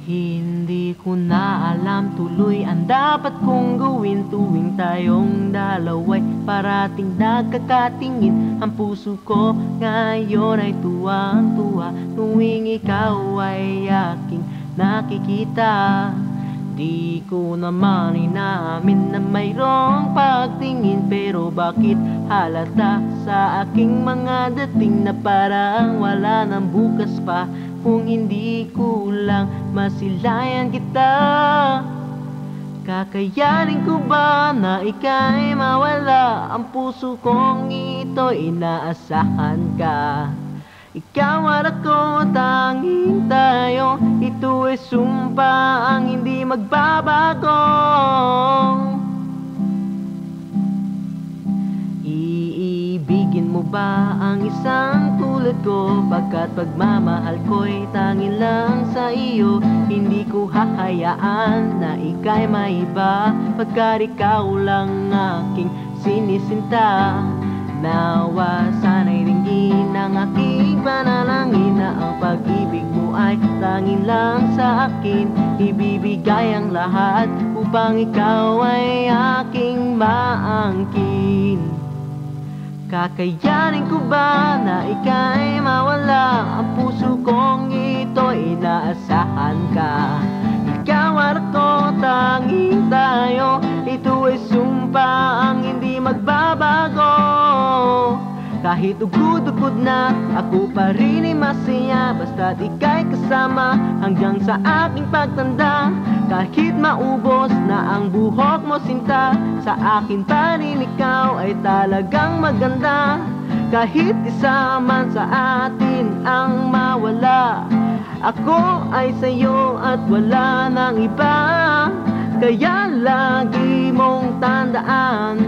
Hindi ko na alam tuloy ang dapat kong gawin tuwing tayong dalawa'y parating nagkakatingin. Ang puso ko ngayon ay tuwang-tuwa tuwing ikaw ay aking nakikita. Di ko naman inamin na mayroong pagtingin, pero bakit halata sa aking mga dating na parang wala nang bukas pa kung hindi ko lang masilayan kita? Kakayanin ko ba na ika'y mawala? Ang puso kong ito inaasahan ka. Ikaw at ako, tanging tayo. Ito ay sumpa ang hindi magbabago. Iibigin mo ba ang isang tulad ko? Pagkat pagmamahal ko'y tanging lang sa iyo. Hindi ko hahayaan na ika'y maiba, pagkat ikaw lang aking sinisinta. Nawa sana'y ringgin ang aking panalangin na ang pag-ibig mo ay tanging lang sa akin. Ibibigay ang lahat upang ikaw ay aking maangkin. Kakayanin ko ba na ika'y mawala? Ang puso kong ito inaasahan ka. Ikaw at ako, tanging tayo. Ito ay sumpa ang hindi magbabago. Kahit ugod-ugod na, ako pa rin ay masaya, basta't ika'y kasama hanggang sa aking pagtanda. Kahit maubos na ang buhok mo sinta, sa akin pa rin ikaw ay talagang maganda. Kahit isa man sa atin ang mawala, ako ay sa'yo at wala nang iba. Kaya lagi mong tandaan,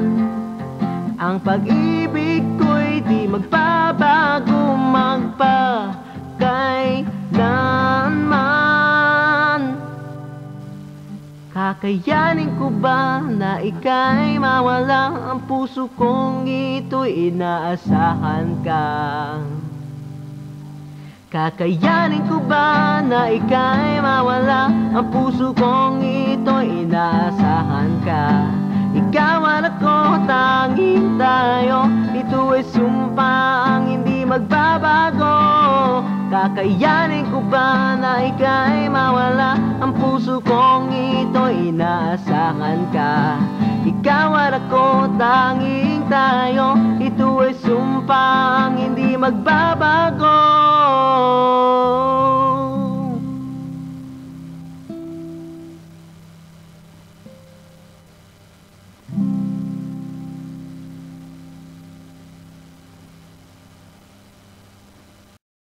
ang pag-ibig ko'y di magbabago magpakailanman. Kakayanin ko ba na ika'y mawala? Ang puso kong ito'y inaasahan ka. Kakayanin ko ba na ika'y mawala? Ang puso kong ito'y inaasahan ka. Ikaw at ako, tanging tayo. Ito ay sumpa ang hindi magbabago. Kakayanin ko ba na ika'y mawala? Ang puso kong ito'y inaasahan ka. Ikaw at ako, tanging tayo. Ito ay sumpa ang hindi magbabago.